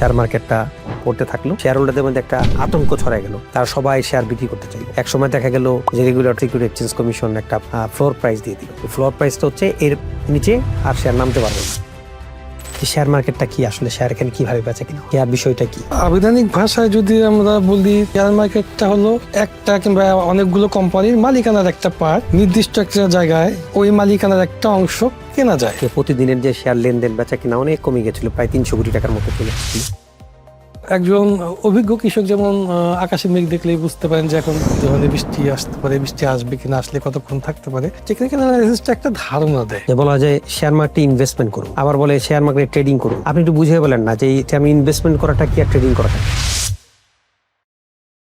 Share মার্কেটটা পড়তে থাকলো, শেয়ার হোল্ডারদের মধ্যে একটা আতঙ্ক ছড়ায় গেল। তারা সবাই শেয়ার বিক্রি করতে চাইল। এক সময় দেখা গেল যে রেগুলার সিকিউরিটি এক্সচেঞ্জ কমিশন একটা ফ্লোর প্রাইস দিয়ে দিল। ফ্লোর প্রাইসটা হচ্ছে এর নিচে আর শেয়ার নামতে পারবে না। শেয়ার মার্কেটটা কি, আসলে শেয়ার এখানে কিভাবে বেচে কিনা, শেয়ার বিষয়টা কি? আবিধানিক ভাষায় যদি আমরা বলি, শেয়ার মার্কেটটা হলো একটা কিংবা অনেকগুলো কোম্পানির মালিকানার একটা পার্ট, নির্দিষ্ট একটা জায়গায় ওই মালিকানার একটা অংশ কেনা যায়। প্রতিদিনের যে শেয়ার লেনদেন বেচা কিনা অনেক কমে গেছিল, প্রায় 300 কোটি টাকার মতো চলে এসেছিল। একজন অভিজ্ঞ কৃষক যেমন আকাশে মেঘ দেখলেই বুঝতে পারেন যে এখন ধরনের বৃষ্টি আসতে পারে, বৃষ্টি আসবে কিনা, আসলে কতক্ষণ থাকতে পারে, টেকনিক্যাল অ্যানালাইসিসটা একটা ধারণা দেয়। বলা যায় শেয়ার মার্কেটে ইনভেস্টমেন্ট করুন, আবার বলে শেয়ার মার্কেটে ট্রেডিং করুন। আপনি একটু বুঝিয়ে বলেন না যে এটা আমি ইনভেস্টমেন্ট করাটা কি আর ট্রেডিং করাটা কি?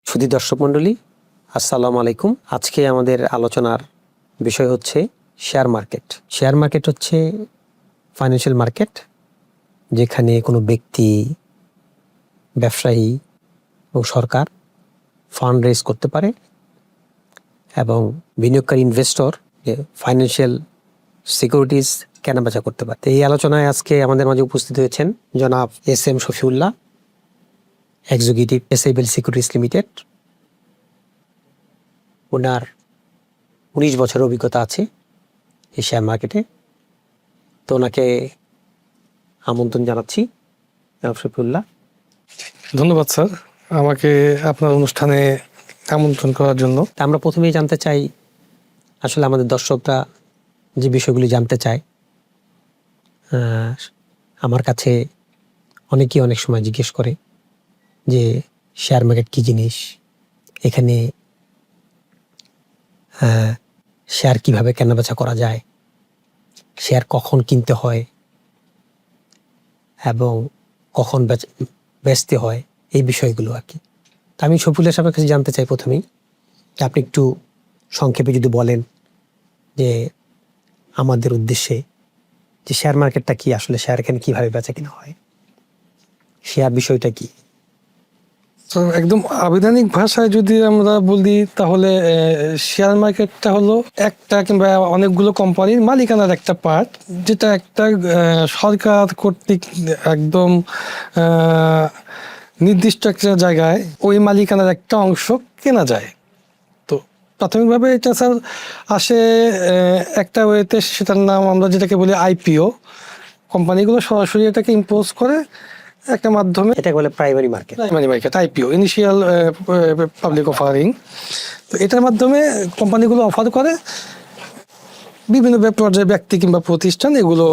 সুধী দর্শক মন্ডলী, আসসালামু আলাইকুম। আজকে আমাদের আলোচনার বিষয় হচ্ছে শেয়ার মার্কেট। শেয়ার মার্কেট হচ্ছে ফাইন্যান্সিয়াল মার্কেট, যেখানে কোনো ব্যক্তি, ব্যবসায়ী এবং সরকার ফান্ড রেজ করতে পারে এবং বিনিয়োগকারী ইনভেস্টর ফাইন্যান্সিয়াল সিকিউরিটিজ কেনাবেচা করতে পারে। এই আলোচনায় আজকে আমাদের মাঝে উপস্থিত হয়েছেন জনাব এস.এম. শফিউল্লাহ, এক্সিকিউটিভ এসএবল সিকিউরিটিজ লিমিটেড। ওনার 19 বছরের অভিজ্ঞতা আছে এই শেয়ার মার্কেটে। তো ওনাকে আমন্ত্রণ জানাচ্ছি। জনাব শফিউল্লাহ, ধন্যবাদ স্যার, আমাকে আপনার অনুষ্ঠানে আমন্ত্রণ করার জন্য। আমরা প্রথমেই জানতে চাই, আসলে আমাদের দর্শকরা যে বিষয়গুলি জানতে চায়, আমার কাছে অনেকেই অনেক সময় জিজ্ঞেস করে যে শেয়ার মার্কেট কী জিনিস, এখানে শেয়ার কিভাবে কেনাবেচা করা যায়, শেয়ার কখন কিনতে হয় এবং কখন বেচতে হয়, এই বিষয়গুলো আর কি। তা আমি শফিউল্লাহ সাহেবের কাছে জানতে চাই প্রথমেই, আপনি একটু সংক্ষেপে যদি বলেন যে আমাদের উদ্দেশ্যে যে শেয়ার মার্কেটটা কি, আসলে শেয়ার এখানে কিভাবে বেচা কিনা হয়, শেয়ার বিষয়টা কি? তো একদম আবিধানিক ভাষায় যদি আমরা বলি, তাহলে শেয়ার মার্কেটটা হলো একটা কিংবা অনেকগুলো কোম্পানির মালিকানার একটা পার্ট, যেটা একটা সরকার কর্তৃক একদম নির্দিষ্ট একটা জায়গায় ওই মালিকানার একটা অংশ কেনা যায়। তো প্রাথমিকভাবে এটা স্যার আসে একটা ওয়েতে, সেটার নাম আমরা যেটাকে বলি আইপিও। কোম্পানিগুলো সরাসরি এটাকে ইম্পোজ করে একটা মাধ্যমে, এটা বলে primary market. Primary market, IPO, initial public offering. তো এটার মাধ্যমে কোম্পানিগুলো অফার করে, বিভিন্ন পর্যায়ে ব্যক্তি কিংবা প্রতিষ্ঠান এগুলো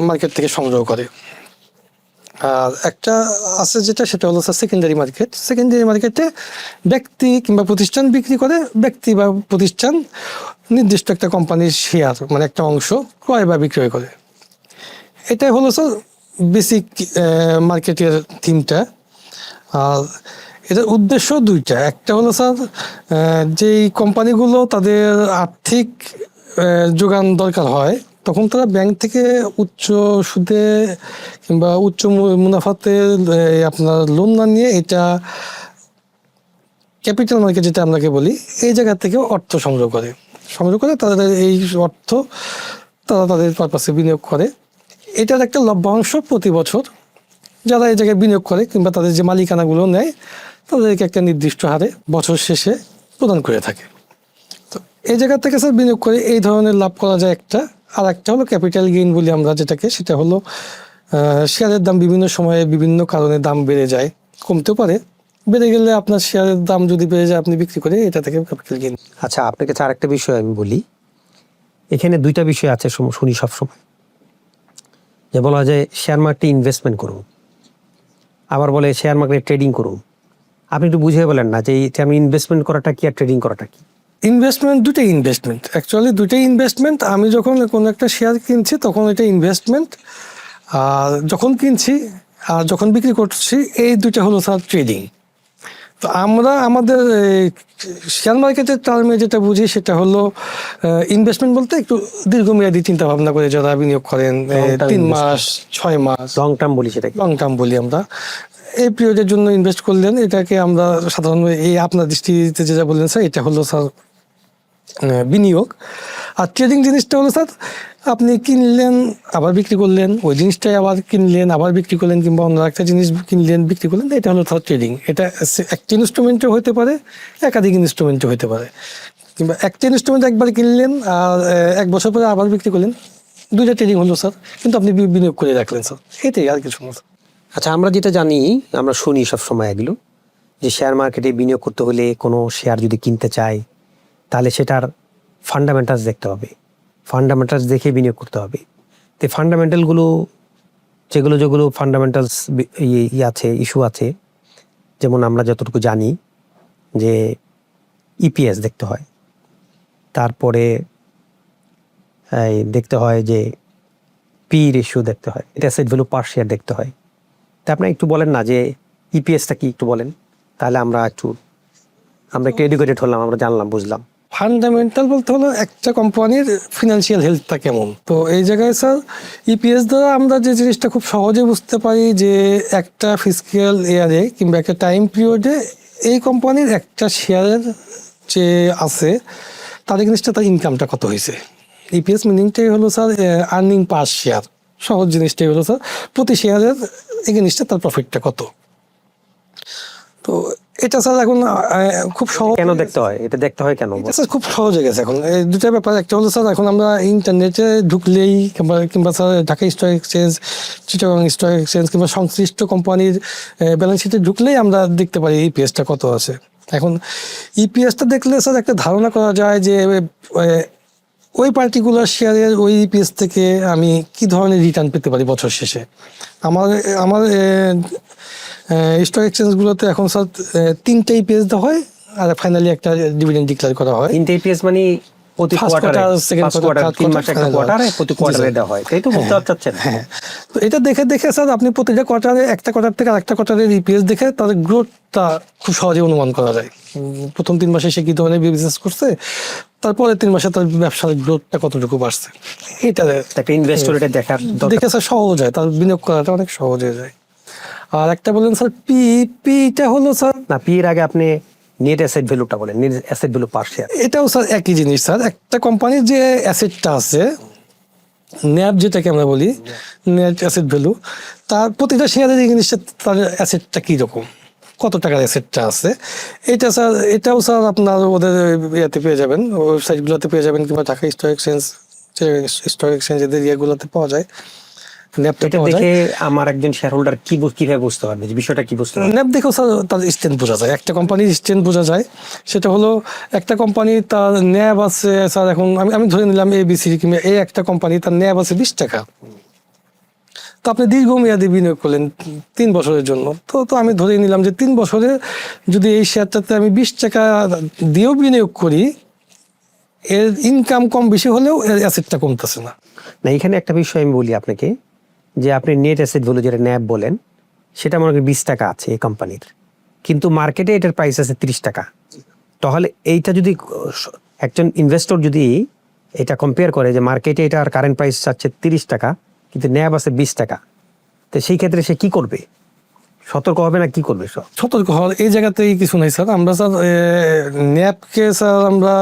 মার্কেট থেকে সংগ্রহ করে। আর একটা আছে যেটা, সেটা হলো সেকেন্ডারি মার্কেট। সেকেন্ডারি মার্কেটে ব্যক্তি কিংবা প্রতিষ্ঠান বিক্রি করে, ব্যক্তি বা প্রতিষ্ঠান নির্দিষ্ট একটা কোম্পানির শেয়ার, মানে একটা অংশ ক্রয় বা বিক্রয় করে। এটাই হলো স্যার বেসিক মার্কেটের থিমটা। আর এটার উদ্দেশ্য দুইটা। একটা হলো স্যার, যেই কোম্পানিগুলো তাদের আর্থিক যোগান দরকার হয়, তখন তারা ব্যাংক থেকে উচ্চ সুদে কিংবা উচ্চ মুনাফাতে আপনার লোন না নিয়ে এটা ক্যাপিটাল মার্কেট যেটা আপনাকে বলি, এই জায়গা থেকে অর্থ সংগ্রহ করে তাদের এই অর্থ তারা তাদের পারপাসে বিনিয়োগ করে। এটার একটা লভ্যাংশ প্রতি বছর যারা এই জায়গায় বিনিয়োগ করে কিংবা তাদের যে মালিকানাগুলো নেয়, তাদেরকে একটা নির্দিষ্ট হারে বছর শেষে প্রদান করে থাকে। তো এই জায়গা থেকে স্যার বিনিয়োগ করে এই ধরনের লাভ করা যায় একটা। আর একটা হলো ক্যাপিটাল গেইন বলি আমরা যেটাকে, সেটা হলো শেয়ারের দাম বিভিন্ন সময়ে বিভিন্ন কারণে দাম বেড়ে যায়, কমতেও পারে। বেড়ে গেলে আপনার শেয়ারের দাম যদি বেড়ে যায়, আপনি বিক্রি করে এটা থেকে ক্যাপিটাল গেইন। আচ্ছা, আপনাকে আর একটা বিষয় আমি বলি, এখানে দুইটা বিষয় আছে শুনি সবসময়, যে বলা যায় শেয়ার মার্কেটে ইনভেস্টমেন্ট করুন, আবার বলে শেয়ার মার্কেটে ট্রেডিং করুন। আপনি একটু বুঝিয়ে বলেন না যে এটা আমি ইনভেস্টমেন্ট করাটা কি আর ট্রেডিং করাটা কি? ইনভেস্টমেন্ট দুটাই ইনভেস্টমেন্ট, অ্যাকচুয়ালি দুটাই ইনভেস্টমেন্ট। আমি যখন কোনো একটা শেয়ার কিনছি তখন এটা ইনভেস্টমেন্ট, আর যখন কিনছি আর যখন বিক্রি করছি, এই দুইটা হলো স্যার ট্রেডিং। তো আমরা আমাদের শেয়ার মার্কেটের টার্মে যেটা বুঝি, সেটা হলো ইনভেস্টমেন্ট বলতে একটু দীর্ঘমেয়াদী চিন্তা ভাবনা করে যারা বিনিয়োগ করেন, 3 মাস 6 মাস, লং টার্ম বলি, সেটা লং টার্ম বলি আমরা। এই পিরিয়ডের জন্য ইনভেস্ট করলেন, এটাকে আমরা সাধারণত এই আপনার দৃষ্টিতে যেটা বললেন স্যার, এটা হলো স্যার বিনিয়োগ। আর ট্রেডিং জিনিসটা হলো স্যার আপনি কিনলেন আবার বিক্রি করলেন, ওই জিনিসটাই আবার কিনলেন আবার বিক্রি করলেন, কিংবা অন্য একটা জিনিস কিনলেন বিক্রি করলেন, এটা হলো তার ট্রেডিং। এটা একটা ইনস্ট্রুমেন্টও হতে পারে, একাধিক ইনস্ট্রুমেন্টও হতে পারে, কিংবা একটা ইনস্ট্রুমেন্ট একবার কিনলেন আর 1 বছর পরে আবার বিক্রি করলেন, দুইটা ট্রেডিং হলো স্যার, কিন্তু আপনি বিনিয়োগ করে রাখলেন স্যার, এটাই আর কিছু না। আচ্ছা, আমরা যেটা জানি, আমরা শুনি সব সময় এগুলো, যে শেয়ার মার্কেটে বিনিয়োগ করতে হলে কোনো শেয়ার যদি কিনতে চাই তাহলে সেটার ফান্ডামেন্টালস দেখতে হবে, ফান্ডামেন্টালস দেখে বিনিয়োগ করতে হবে। তো ফান্ডামেন্টালগুলো যেগুলো যেগুলো ফান্ডামেন্টালস আছে, ইস্যু আছে, যেমন আমরা যতটুকু জানি যে ইপিএস দেখতে হয়, তারপরে দেখতে হয় যে পি রেশিও দেখতে হয়, এটা অ্যাসেট ভ্যালু পার শেয়ার দেখতে হয়। তা আপনি একটু বলেন না যে ইপিএসটা কি, একটু বলেন, তাহলে আমরা একটু এডুকেটেড হলাম, আমরা জানলাম, বুঝলাম। ফান্ডামেন্টাল বলতে হলো একটা কোম্পানির ফিনান্সিয়াল হেলথটা কেমন। তো এই জায়গায় স্যার ইপিএস দ্বারা আমরা যে জিনিসটা খুব সহজে বুঝতে পারি যে একটা ফিসক্যাল ইয়ারে কিংবা একটা টাইম পিরিয়ডে এই কোম্পানির একটা শেয়ারের যে আছে তাদের জিনিসটা, তার ইনকামটা কত হয়েছে। ইপিএস মিনিংটাই হলো স্যার আর্নিং পার শেয়ার, সহজ জিনিসটাই হলো স্যার প্রতি শেয়ারের এই জিনিসটা তার প্রফিটটা কত। তো এটা স্যার এখন খুব সহজ। কেন দেখতে হয়, এটা দেখতে হয় কেন? এটা স্যার খুব সহজ হয়ে গেছে এখন। এই দুটা ব্যাপার, একটা হলো স্যার এখন আমরা ইন্টারনেটে ঢুকলেই কিংবা sir Dhaka stock exchange, Chittagong stock exchange কিংবা সংশ্লিষ্ট কোম্পানির ব্যালেন্স শিটে ঢুকলেই আমরা দেখতে পারি ইপিএসটা কত আছে। এখন ইপিএসটা দেখলে স্যার একটা ধারণা করা যায় যে ওই পার্টিকুলার শেয়ারের ওই ইপিএস থেকে আমি কি ধরনের রিটার্ন পেতে পারি বছর শেষে। আমার আমার স্টক এক্সচেঞ্জগুলোতে এখন স্যার 3টে ইপিএস দেওয়া হয়, আর ফাইনালি একটা ডিভিডেন্ড ডিক্লেয়ার করা হয়। 3টে ইপিএস মানে প্রতি কোয়ার্টারে, সেকেন্ড কোয়ার্টার, 3 মাসে একটা কোয়ার্টারে, প্রতি কোয়ার্টারে দেওয়া হয়, তাই তো বলতে চাচ্ছেন? হ্যাঁ, তো এটা দেখে দেখে স্যার আপনি প্রতিটা কোয়ার্টারে, একটা কোয়ার্টার থেকে আরেকটা কোয়ার্টারের ইপিএস দেখে তাদের গ্রোথটা খুব সহজে অনুমান করা যায়। প্রথম 3 মাসে সে কি ধরনের বিজনেস করছে, তারপরে 3 মাসে তার ব্যবসার গ্রোথটা কতটুকু বাড়ছে, এটা একটা ইনভেস্টর এটা দেখার দরকার। দেখে স্যার সহজ হয়, তার বিনিয়োগ করাটা অনেক সহজ হয়ে যায়। আর একটা বলেন স্যার পিটা হলো স্যার, না, পি এর আগে আপনি নেট অ্যাসেট ভ্যালুটা বলেন, নেট অ্যাসেট ভ্যালু পার শেয়ার। এটাও স্যার একই জিনিস স্যার। একটা কোম্পানির যে অ্যাসেটটা আছে, ন্যাব যেটাকে আমরা বলি, নেট অ্যাসেট ভ্যালু, তার প্রতিটা শেয়ারের এই জিনিসটা, তার অ্যাসেটটা কীরকম, কত টাকার অ্যাসেটটা আছে, এটা স্যার, এটাও স্যার আপনার ওদের ইয়েতে পেয়ে যাবেন, ওয়েবসাইটগুলোতে পেয়ে যাবেন, কিংবা ঢাকা স্টক এক্সচেঞ্জ এদের ইয়েগুলোতে পাওয়া যায়। এটা দেখে আমার একজন শেয়ার হোল্ডার কিভাবে বুঝতে পারবে যে বিষয়টা কি বুঝতে পারবে? ন্যাপ দেখেও স্যার তার স্ট্রেন্থ বোঝা যায়, একটা কোম্পানির স্ট্রেন্থ বোঝা যায়। সেটা হলো একটা কোম্পানি তার ন্যাব আছে স্যার, এখন আমি ধরে নিলাম এবিসি কিংবা এই একটা কোম্পানি, তার ন্যাব আছে 20 টাকা। তো আপনি দীর্ঘমেয়াদী বিনিয়োগ করলেন 3 বছরের জন্য, তো আমি ধরে নিলাম যে 3 বছরে যদি এই শেয়ারটাতে আমি 20 টাকা দিয়েও বিনিয়োগ করি, এর ইনকাম কম বেশি হলেও এর অ্যাসেটটা কমতেছে না। না, এখানে একটা বিষয় আমি বলি আপনাকে, যে আপনি নেট অ্যাসেট ভ্যালু যেটা ন্যাব বলেন, সেটা মনে করি 20 টাকা আছে এই কোম্পানির, কিন্তু মার্কেটে এটার প্রাইস আছে 30 টাকা। তাহলে এইটা যদি একজন ইনভেস্টর যদি এটা কম্পেয়ার করে যে মার্কেটে এটার কারেন্ট প্রাইস চাচ্ছে 30 টাকা, কিন্তু ন্যাব আছে 20 টাকা, তো সেই ক্ষেত্রে সে কি করবে? সতর্ক হবে না কি করবে? সতর্ক হওয়ার এই জায়গাতেই কিছু নাই স্যার। আমরা স্যার ন্যাপকে স্যার আমরা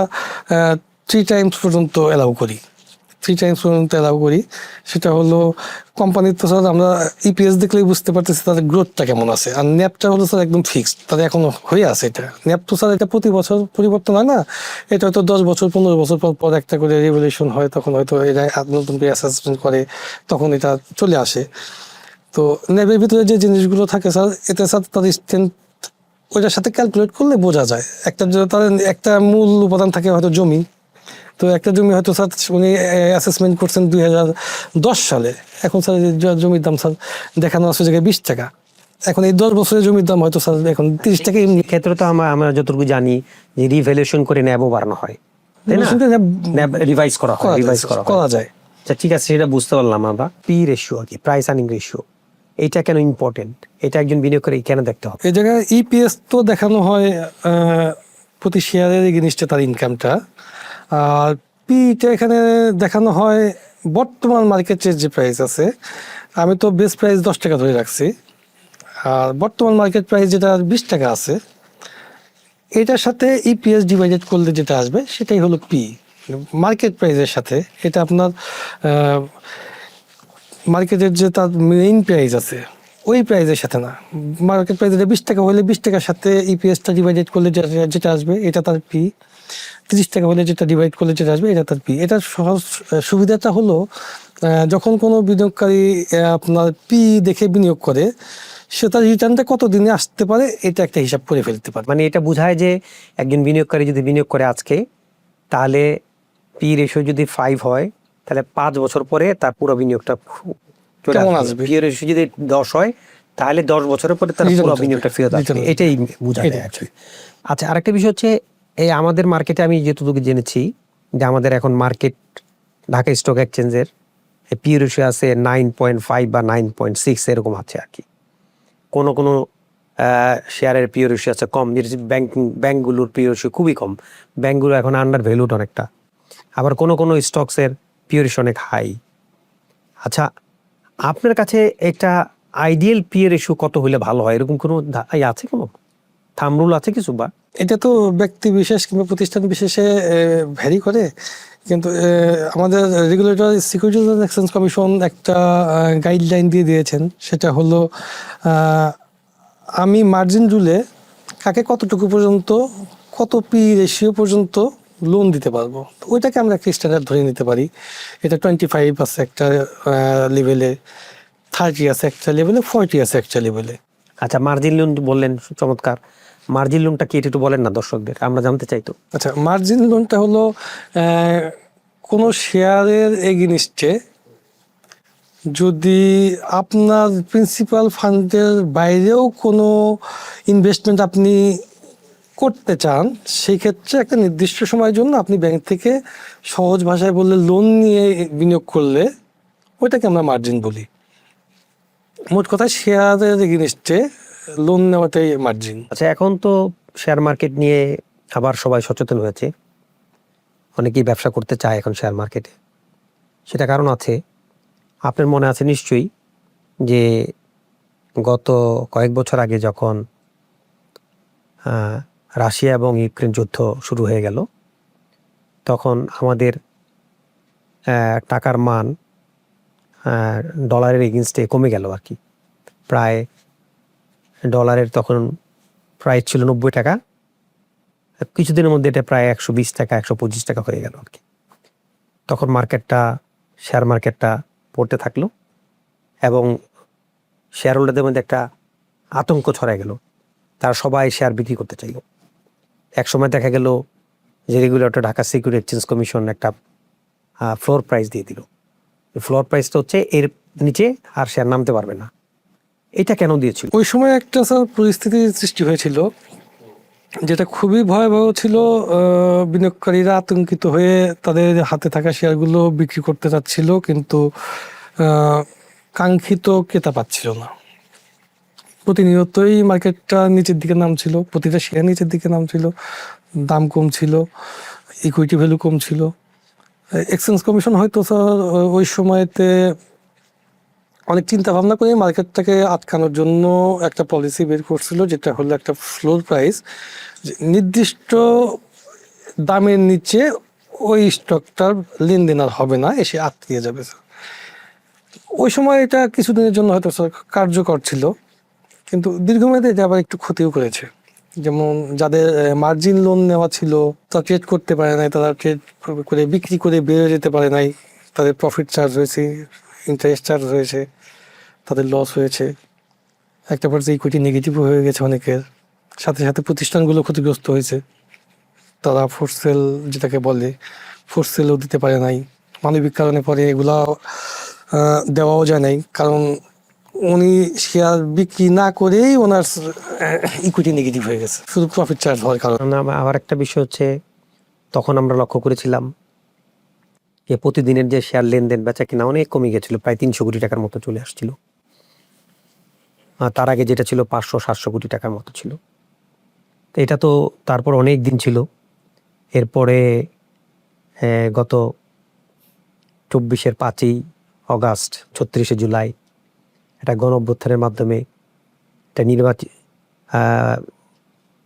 3 টাইমস পর্যন্ত অ্যালাউ করি, 3 টাইমস পর্যন্ত অ্যালাউ করি। সেটা হলো কোম্পানির তো স্যার আমরা ইপিএস দেখলেই বুঝতে পারতেছি তাদের গ্রোথটা কেমন আছে। আর ন্যাপটা হলো স্যার একদম ফিক্সড, তাদের এখনো হয়ে আছে। এটা ন্যাপ তো স্যার এটা প্রতি বছর পরিবর্তন হয় না, এটা হয়তো 10 বছর 15 বছর পর পর একটা করে রেভলিউশন হয়, তখন হয়তো এরা নতুন করে অ্যাসেসমেন্ট করে, তখন এটা চলে আসে। তো ন্যাবের ভিতরে যে জিনিসগুলো থাকে স্যার, এতে স্যার তাদের স্ট্রেন্থ ওইটার সাথে ক্যালকুলেট করলে বোঝা যায়। তাদের একটা মূল উপাদান থাকে হয়তো জমি, তো একটা জমি হয়তো স্যার উনি অ্যাসেসমেন্ট করছেন 2010 সালে, এখন স্যার জমির দাম স্যার দেখানো আছে জায়গায় 20 টাকা, এখন এই 10 বছরের জমির দাম হয়তো স্যার এখন 30 টাকা। এমনি ক্ষেত্রে তো আমরা যতটুকু জানি যে রিভ্যালুয়েশন করে ন্যাবও বাড়ানো হয়, তাই না? ন্যাব রিভাইজ করা যায়। আচ্ছা, ঠিক আছে, সেটা বুঝতে পারলাম আমরা। পি রেশিও আর কি, প্রাইস আর্নিং রেশিও, এইটা কেন ইম্পর্টেন্ট? এটা একজন বিনিয়োগকারী কেন দেখতে হবে? এই জায়গায় ইপিএস তো দেখানো হয় প্রতি শেয়ারের জিনিসটা তার ইনকামটা, আর পিটা এখানে দেখানো হয় বর্তমান মার্কেটের যে প্রাইস আছে। আমি তো বেস্ট প্রাইস 10 টাকা ধরে রাখছি, আর বর্তমান মার্কেট প্রাইস যেটা 20 টাকা আছে, এটার সাথে ইপিএস ডিভাইডেড করলে যেটা আসবে সেটাই হলো পি। মার্কেট প্রাইসের সাথে এটা আপনার মার্কেটের যে তার মেইন প্রাইস আছে ওই প্রাইসের সাথে না। মার্কেট প্রাইস 20 টাকা হলে 20 টাকার সাথে ইপিএসটা ডিভাইডেড করলে যেটা আসবে এটা তার পি, 30 টাকা হলে যেটা ডিভাইড করলে যেটা আসবে এটা তার পি। এটার সহজ সুবিধাটা হলো যখন কোনো বিনিয়োগকারী আপনার পি দেখে বিনিয়োগ করে সে তার রিটার্নটা কত দিনে আসতে পারে এটা একটা হিসাব করে ফেলতে পারে। মানে এটা বোঝায় যে একজন বিনিয়োগকারী যদি বিনিয়োগ করে আজকে, তাহলে পি রেশিও যদি 5 হয়, তাহলে 5 বছর পরে তার পুরো বিনিয়োগটা চলে কেমন আসবে। আসবে? পি রেশিও যদি 10 হয়, তাহলে 10 বছরের পরে তার Return পুরো আসবে। বিনিয়োগটা ফেরত আসবে। Return আসবে। এটাই বোঝায় এটাই। actually। আচ্ছা, আরেকটা বিষয় হচ্ছে এই আমাদের মার্কেটে আমি যেটুকু জেনেছি যে আমাদের এখন মার্কেট ঢাকা স্টক এক্সচেঞ্জের পি রেশিও আছে 9.5 বা 9.6 এরকম আছে আর কি। কোনো কোনো শেয়ারের পি রেশিও আছে কম, যেটা ব্যাংকগুলোর পি রেশিও খুবই কম। ব্যাংকগুলো এখন আন্ডার ভ্যালুড অনেকটা। আবার কোনো কোনো স্টকসের পি রেশিও অনেক হাই। আচ্ছা, আপনার কাছে একটা আইডিয়াল পি রেশিও কত হলে ভালো হয়, এরকম কোনো আছে, কোনো থামরুল আছে কিছু? বা এটা তো ব্যক্তি বিশেষ কিংবা প্রতিষ্ঠান বিশেষে ভ্যারি করে, কিন্তু আমাদের regulator securities and exchange commission একটা গাইডলাইন দিয়ে দিয়েছেন। সেটা হলো আমি মার্জিন রুলে কাকে কতটুকু পর্যন্ত কত পি রেশিও পর্যন্ত লোন দিতে পারবো, তো ওইটাকে আমরা একটা স্ট্যান্ডার্ড ধরে নিতে পারি। এটা 25 আছে একটা লেভেলে, 30 আছে একটা লেভেলে, 40 আছে একটা লেভেলে। আচ্ছা, মার্জিন লোন বললেন, চমৎকার। মার্জিন লোনটা কি এটা একটু বলেন না দর্শকদের, আমরা জানতে চাই তো। আচ্ছা, মার্জিন লোনটা হলো কোনো শেয়ারের এগেনিস্টে যদি আপনার প্রিন্সিপাল ফান্ডের বাইরেও কোনো ইনভেস্টমেন্ট আপনি করতে চান, সেই ক্ষেত্রে একটা নির্দিষ্ট সময়ের জন্য আপনি ব্যাংক থেকে সহজ ভাষায় বললে লোন নিয়ে বিনিয়োগ করলে ওইটাকে আমরা মার্জিন বলি। মোট কথা শেয়ারের এগেনিস্টে লোন নেওয়াটাই মার্জিন। আচ্ছা, এখন তো শেয়ার মার্কেট নিয়ে আবার সবাই সচেতন হয়েছে, অনেকেই ব্যবসা করতে চায় এখন শেয়ার মার্কেটে। সেটা কারণ আছে, আপনার মনে আছে নিশ্চয়ই যে গত কয়েক বছর আগে যখন রাশিয়া এবং ইউক্রেন যুদ্ধ শুরু হয়ে গেল, তখন আমাদের টাকার মান ডলারের এগেনস্টে কমে গেল আর কি। প্রায় ডলারের তখন প্রাইস ছিল 90 টাকা, কিছুদিনের মধ্যে এটা প্রায় 120 টাকা 125 টাকা হয়ে গেল আর কি। তখন শেয়ার মার্কেটটা পড়তে থাকলো এবং শেয়ার হোল্ডারদের মধ্যে একটা আতঙ্ক ছড়ায় গেল। তারা সবাই শেয়ার বিক্রি করতে চাইল। এক সময় দেখা গেল যে regulator Dhaka security exchange commission একটা ফ্লোর প্রাইস দিয়ে দিল। ফ্লোর প্রাইসটা হচ্ছে এর নিচে আর শেয়ার নামতে পারবে না। এটা কেন দিয়েছিল? ওই সময় একটা পরিস্থিতির সৃষ্টি হয়েছিল যেটা খুবই ভয়াবহ ছিল। বিনিয়োগকারীরা আতঙ্কিত হয়ে তাদের হাতে থাকা শেয়ারগুলো বিক্রি করতে চাচ্ছিল, কিন্তু কাঙ্ক্ষিত ক্রেতা পাচ্ছিল না। প্রতিনিয়তই মার্কেটটা নিচের দিকে নামছিল, প্রতিটা শেয়ার নিচের দিকে নামছিল, দাম কম ছিল, ইকুইটি ভ্যালু কম ছিল। এক্সচেঞ্জ কমিশন হয়তো ওই সময়তে অনেক চিন্তা ভাবনা করে মার্কেটটাকে আটকানোর জন্য একটা পলিসি বের করছিল, যেটা হলো একটা ফ্লোর প্রাইস, নির্দিষ্ট দামের নিচে ওই স্টকটার লেনদেন আর হবে না, এসে আটকে যাবে। ওই সময় এটা কিছুদিনের জন্য হয়তো কার্যকর ছিল, কিন্তু দীর্ঘমেয়াদে এটা আবার একটু ক্ষতিও করেছে। যেমন যাদের মার্জিন লোন নেওয়া ছিল তারা ট্রেড করতে পারে নাই, তারা ট্রেড করে বিক্রি করে বেরিয়ে যেতে পারে নাই, তাদের প্রফিট চার্জ হয়েছে, ইন্টারেস্ট চার্জ হয়েছে, তাদের লস হয়েছে। একটা পর্যায়ে ইকুইটি নেগেটিভও হয়ে গেছে অনেকের। সাথে সাথে প্রতিষ্ঠানগুলো ক্ষতিগ্রস্ত হয়েছে, তারা ফোর্স সেল যেটাকে বলে ফোর্স সেলও দিতে পারে নাই। মানবিক কারণে পরে এগুলা দেওয়াও যায় নাই, কারণ উনি শেয়ার বিক্রি না করেই ওনার ইকুইটি নেগেটিভ হয়ে গেছে শুধু প্রফিট চার্জ হওয়ার কারণে। আবার একটা বিষয় হচ্ছে, তখন আমরা লক্ষ্য করেছিলাম যে প্রতিদিনের যে শেয়ার লেনদেন বেচা কিনা অনেক কমে গেছিল, প্রায় 300 কোটি টাকার মতো চলে আসছিল। তার আগে যেটা ছিল 500-700 কোটি টাকার মতো ছিল। তো এটা তো তারপর অনেক দিন ছিল। এরপরে গত 24-এর 5ই অগাস্ট 36শে জুলাই একটা গণঅভ্যুত্থানের মাধ্যমে একটা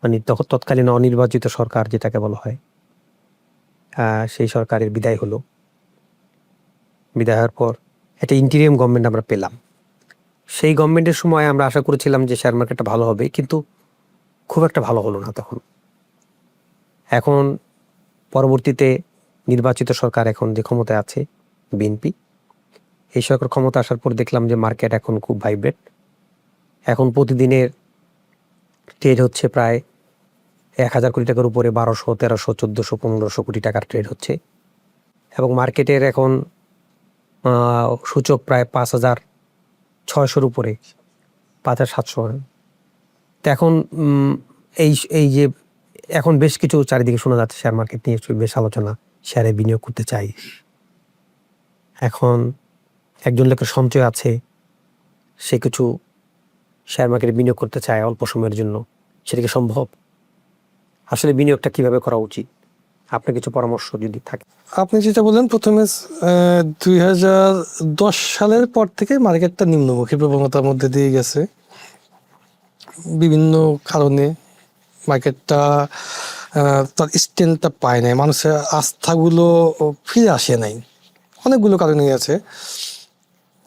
মানে তৎকালীন অনির্বাচিত সরকার যেটাকে বলা হয়, সেই সরকারের বিদায় হলো। বিদায় হওয়ার পর একটা ইন্টিরিয়াম গভর্নমেন্ট আমরা পেলাম। সেই গভর্নমেন্টের সময় আমরা আশা করেছিলাম যে শেয়ার মার্কেটটা ভালো হবে, কিন্তু খুব একটা ভালো হলো না তখন। এখন পরবর্তীতে নির্বাচিত সরকার এখন যে ক্ষমতায় আছে বিএনপি, এই সরকার ক্ষমতা আসার পর দেখলাম যে মার্কেট এখন খুব ভাইব্রেট। এখন প্রতিদিনের ট্রেড হচ্ছে প্রায় 1,000 কোটি টাকার উপরে, 1200, 1300, 1400, 1500 কোটি টাকার ট্রেড হচ্ছে। এবং মার্কেটের এখন সূচক প্রায় 5,600-র উপরে, 5,700। তো এখন এই এই যে এখন বেশ কিছু চারিদিকে শোনা যাচ্ছে শেয়ার মার্কেট নিয়ে বেশ আলোচনা, শেয়ারে বিনিয়োগ করতে চাই। এখন একজন লোকের সঞ্চয় আছে, সে কিছু শেয়ার মার্কেটে বিনিয়োগ করতে চায় অল্প সময়ের জন্য, সেটা কি সম্ভব? আসলে বিনিয়োগটা কিভাবে করা উচিত? আপনার কিছু পরামর্শ যদি থাকে। আপনি যেটা বললেন, প্রথমে 2010 সালের পর থেকে মার্কেটটা নিম্নমুখী প্রবণতার মধ্যে দিয়ে গেছে। বিভিন্ন কারণে মার্কেটটা তার স্ট্রেংথটা পায় নাই, মানুষের আস্থাগুলো ফিরে আসে নাই, অনেকগুলো কারণেই আছে।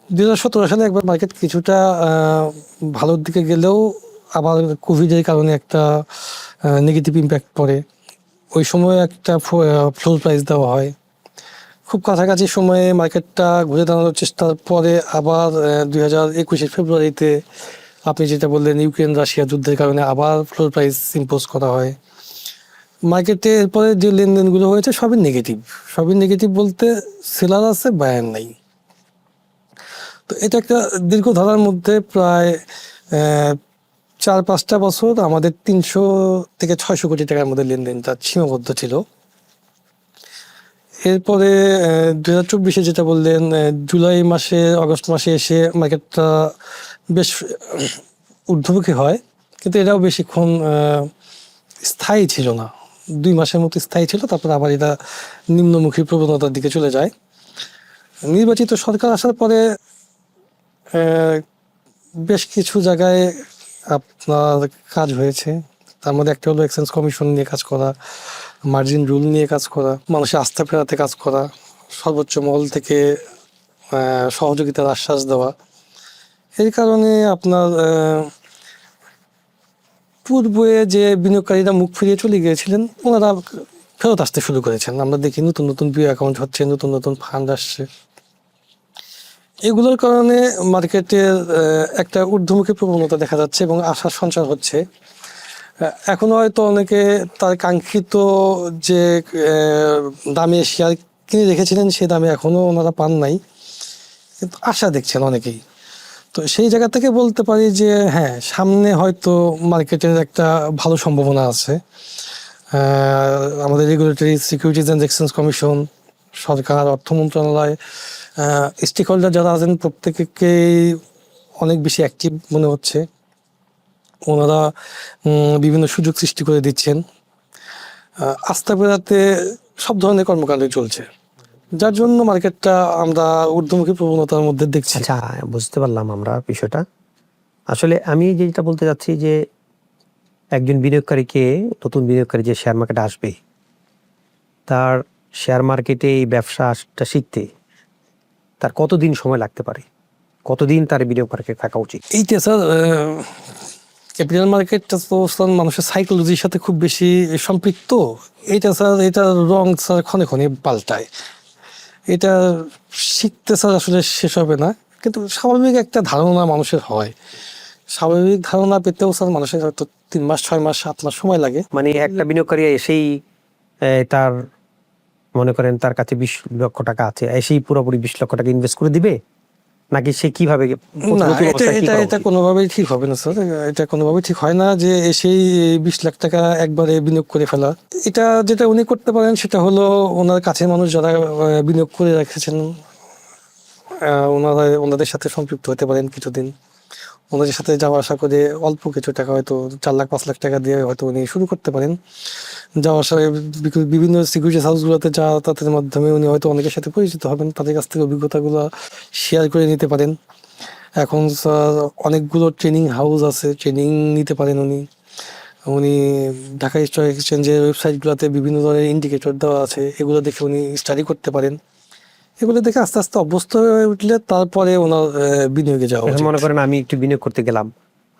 2017 সালে একবার মার্কেট কিছুটা ভালোর দিকে গেলেও আবার কোভিডের কারণে একটা নেগেটিভ ইম্প্যাক্ট পড়ে। ওই সময় একটা ফ্লোর প্রাইস দেওয়া হয়। খুব কাছাকাছি সময়ে মার্কেটটা ঘুরে দাঁড়ানোর চেষ্টার পরে আবার 2021 ফেব্রুয়ারিতে আপনি যেটা বললেন, ইউক্রেন রাশিয়া যুদ্ধের কারণে আবার ফ্লোর প্রাইস ইম্পোজ করা হয়। মার্কেটে এরপরে যে লেনদেনগুলো হয়েছে সবই নেগেটিভ। সবই নেগেটিভ বলতে সেলার আছে, বায়ার নাই। তো এটা একটা দীর্ঘ ধারার মধ্যে প্রায় 4-5টা বছর আমাদের 300 থেকে 600 কোটি টাকার মধ্যে লেনদেনটা সীমাবদ্ধ ছিল। এরপরে 2024-এ যেটা বললেন, জুলাই মাসে, আগস্ট মাসে এসে মার্কেটটা বেশ ঊর্ধ্বমুখী হয়, কিন্তু এটাও বেশিক্ষণ স্থায়ী ছিল না। 2 মাসের মতো স্থায়ী ছিল, তারপর আবার এটা নিম্নমুখী প্রবণতার দিকে চলে যায়। নির্বাচিত সরকার আসার পরে বেশ কিছু জায়গায় আপনার কাজ হয়েছে। তার মধ্যে একটা হলো এক্সচেঞ্জ কমিশন নিয়ে কাজ করা, মার্জিন রুল নিয়ে কাজ করা, মানুষের আস্থা ফেরাতে কাজ করা, সর্বোচ্চ মহল থেকে সহযোগিতার আশ্বাস দেওয়া। এই কারণে আপনার পূর্বে যে বিনিয়োগকারীরা মুখ ফিরিয়ে চলে গিয়েছিলেন, ওনারা ফেরত আসতে শুরু করেছেন। আমরা দেখি নতুন নতুন বিও অ্যাকাউন্ট হচ্ছে, নতুন নতুন ফান্ড আসছে। এগুলোর কারণে মার্কেটের একটা ঊর্ধ্বমুখী প্রবণতা দেখা যাচ্ছে এবং আশার সঞ্চার হচ্ছে। এখনো হয়তো অনেকে তার কাঙ্ক্ষিত যে দামে শেয়ার কিনে রেখেছিলেন, সেই দামে এখনো ওনারা পান নাই, কিন্তু আশা দেখছেন অনেকেই। তো সেই জায়গা থেকে বলতে পারি যে হ্যাঁ, সামনে হয়তো মার্কেটের একটা ভালো সম্ভাবনা আছে। আমাদের regulatory, securities and exchange commission, সরকার, অর্থ মন্ত্রণালয়, স্টেক হোল্ডার যারা আছেন, প্রত্যেককেই অনেক বেশি অ্যাক্টিভ মনে হচ্ছে। ওনারা বিভিন্ন সুযোগ সৃষ্টি করে দিচ্ছেন। আস্থা ফেরাতে সব ধরনের কর্মকাণ্ড চলছে, যার জন্য মার্কেটটা আমরা ঊর্ধ্বমুখী প্রবণতার মধ্যে দেখছি। আচ্ছা, বুঝতে পারলাম আমরা বিষয়টা। আসলে আমি যেটা বলতে চাচ্ছি যে একজন বিনিয়োগকারীকে, নতুন বিনিয়োগকারী যে শেয়ার মার্কেটে আসবে, তার শেয়ার মার্কেটে এই ব্যবসাটা শিখতে তার কতদিন সময় লাগতে পারে? কতদিন তার বিনিয়োগ মার্কেটে থাকা উচিত? এইটা স্যার, ক্যাপিটাল মার্কেটটা তো স্যার মানুষের সাইকোলজির সাথে খুব বেশি সম্পৃক্ত। এটা স্যার, এটা রং স্যার ক্ষণে ক্ষণে পাল্টায়। এটা শিখতে স্যার আসলে শেষ হবে না, কিন্তু স্বাভাবিক একটা ধারণা মানুষের হয়। স্বাভাবিক ধারণা পেতেও স্যার মানুষের হয়তো 3 মাস, 6 মাস, 7 মাস সময় লাগে। মানে একটা বিনিয়োগকারী এসেই তার, মনে করেন তার কাছে 20 লক্ষ টাকা আছে, এসেই পুরোপুরি 20 লক্ষ টাকা ইনভেস্ট করে দিবে, নাকি সে কিভাবে না, এটা কোনোভাবেই ঠিক হবে না স্যার। এটা কোনোভাবেই ঠিক হয় না যে এসেই 20 লাখ টাকা একবারে বিনিয়োগ করে ফেলা। এটা যেটা উনি করতে পারেন সেটা হলো, ওনার কাছের মানুষ যারা বিনিয়োগ করে রেখেছেন, ওনাদের সাথে সম্পৃক্ত হতে পারেন কিছুদিন। ওনাদের সাথে যাওয়া আসা করে অল্প কিছু টাকা, হয়তো 4 লাখ 5 লাখ টাকা দিয়ে হয়তো উনি শুরু করতে পারেন। যাওয়া আসা বিভিন্ন সিকিউরিটিজ হাউসগুলোতে যাওয়া, তাদের মাধ্যমে উনি হয়তো অনেকের সাথে পরিচিত হবেন, তাদের কাছ থেকে অভিজ্ঞতাগুলো শেয়ার করে নিতে পারেন। এখন স্যার অনেকগুলো ট্রেনিং হাউস আছে, ট্রেনিং নিতে পারেন উনি। উনি ঢাকা স্টক এক্সচেঞ্জের ওয়েবসাইটগুলোতে বিভিন্ন ধরনের ইন্ডিকেটর দেওয়া আছে, এগুলো দেখে উনি স্টাডি করতে পারেন। এগুলো দেখে আস্তে আস্তে অভ্যস্ত হয়ে উঠলে তারপরে ওনার বিনিয়োগে যাওয়া এখন উচিত। মনে করেন আমি একটু বিনিয়োগ করতে গেলাম,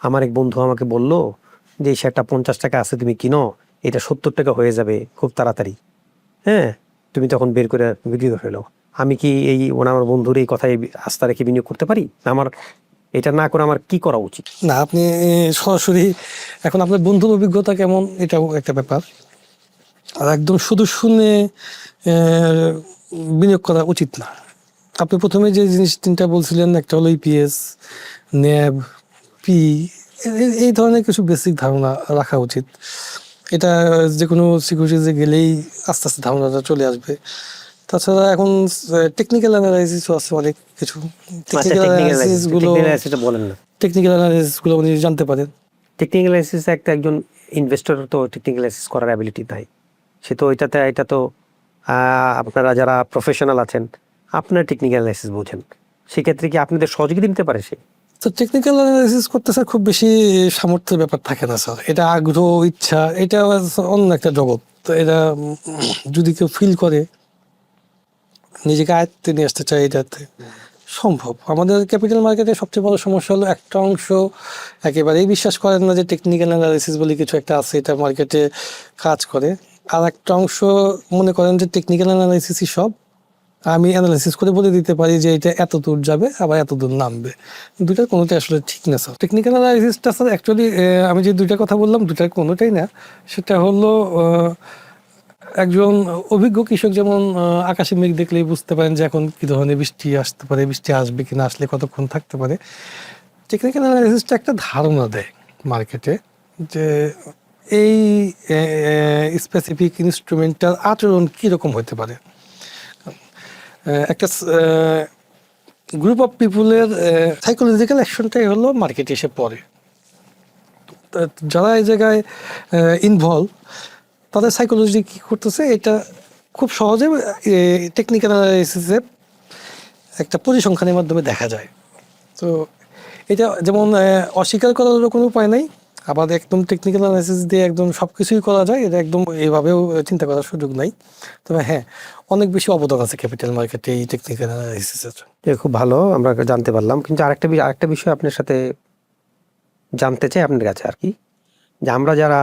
আমার এক বন্ধু আমাকে বললো যে এই শেয়ারটা 50 টাকা আছে, তুমি কিনো, এটা 70 টাকা হয়ে যাবে খুব তাড়াতাড়ি। হ্যাঁ, তুমি তখন বের করে বিক্রি করে ফেলো। আমি কি এই আমার বন্ধুর এই কথায় আস্থা রেখে বিনিয়োগ করতে পারি? আমার এটা না করে আমার কি করা উচিত? না, আপনি সরাসরি এখন আপনার বন্ধুর অভিজ্ঞতা কেমন এটাও একটা ব্যাপার। আর একদম শুধু শুনে বিনিয়োগ করা উচিত না। আপনি প্রথমে যে জিনিস তিনটা বলছিলেন, একটা হলো ইপিএস, ন্যাব, পি, এই ধরনের কিছু বেসিক ধারণা রাখা উচিত। এটা যে কোনো সিকিউরিটিতে গেলেই আস্তে আস্তে ধারণাটা চলে আসবে। তাছাড়া এখন টেকনিক্যাল অ্যানালাইসিসও আছে অনেক কিছু। টেকনিক্যাল বলেন না। অ্যানালাইসিসগুলো উনি জানতে পারেন। টেকনিক্যাল অ্যানালাইসিস একজন ইনভেস্টর তো টেকনিক্যাল অ্যানালাইসিস করার অ্যাবিলিটি নাই। সে তো এটা তো আপনারা যারা প্রফেশনাল আছেন, আপনারা টেকনিক্যাল অ্যানালাইসিস বোঝেন, সেক্ষেত্রে কি আপনাদের সহযোগিতা দিতে পারে সে? তো টেকনিক্যাল অ্যানালাইসিস করতে স্যার খুব বেশি সামর্থ্যের ব্যাপার থাকে না স্যার। এটা আগ্রহ, ইচ্ছা, এটা অন্য একটা জগৎ। তো এটা যদি কেউ ফিল করে, নিজেকে আয়ত্তে নিয়ে আসতে চায়, এটাতে সম্ভব। আমাদের ক্যাপিটাল মার্কেটের সবচেয়ে বড় সমস্যা হলো একটা অংশ একেবারেই বিশ্বাস করেন না যে টেকনিক্যাল অ্যানালাইসিস বলে কিছু একটা আছে, এটা মার্কেটে কাজ করে। আর একটা অংশ মনে করেন যে টেকনিক্যাল অ্যানালাইসিসই সব, আমি অ্যানালাইসিস করে বলে দিতে পারি যে এটা এত দূর যাবে আবার এত দূর নামবে। দুইটার কোনোটাই আসলে ঠিক না স্যার। টেকনিক্যাল অ্যানালাইসিসটা স্যার অ্যাকচুয়ালি আমি যে দুইটা কথা বললাম দুইটার কোনোটাই না। সেটা হলো একজন অভিজ্ঞ কৃষক যেমন আকাশে মেঘ দেখলেই বুঝতে পারেন যে এখন কি ধরনের বৃষ্টি আসতে পারে, বৃষ্টি আসবে কিনা, আসলে কতক্ষণ থাকতে পারে। টেকনিক্যাল অ্যানালাইসিসটা একটা ধারণা দেয় মার্কেটে যে এই স্পেসিফিক ইনস্ট্রুমেন্টটার আচরণ কীরকম হতে পারে। একটা গ্রুপ অফ পিপুলের সাইকোলজিক্যাল অ্যাকশনটাই হলো মার্কেটে এসে পড়ে। যারা এই জায়গায় ইনভলভ, তাদের সাইকোলজি কী করতেছে এটা খুব সহজে টেকনিক্যাল অ্যানালাইসিসে একটা পরিসংখ্যানের মাধ্যমে দেখা যায়। তো এটা যেমন অস্বীকার করারও কোনো উপায় নাই, আবার একদম টেকনিক্যাল অ্যানালাইসিস দিয়ে একদম সব কিছুই করা যায়, এটা একদম এইভাবেও চিন্তা করার সুযোগ নাই। তবে হ্যাঁ, অনেক বেশি অবদান আছে ক্যাপিটাল মার্কেটে এই টেকনিক্যাল অ্যানালাইসিসের। খুব ভালো, আমরা জানতে পারলাম। কিন্তু আরেকটা বিষয় আপনার সাথে জানতে চাই আপনার কাছে আর কি, যে আমরা যারা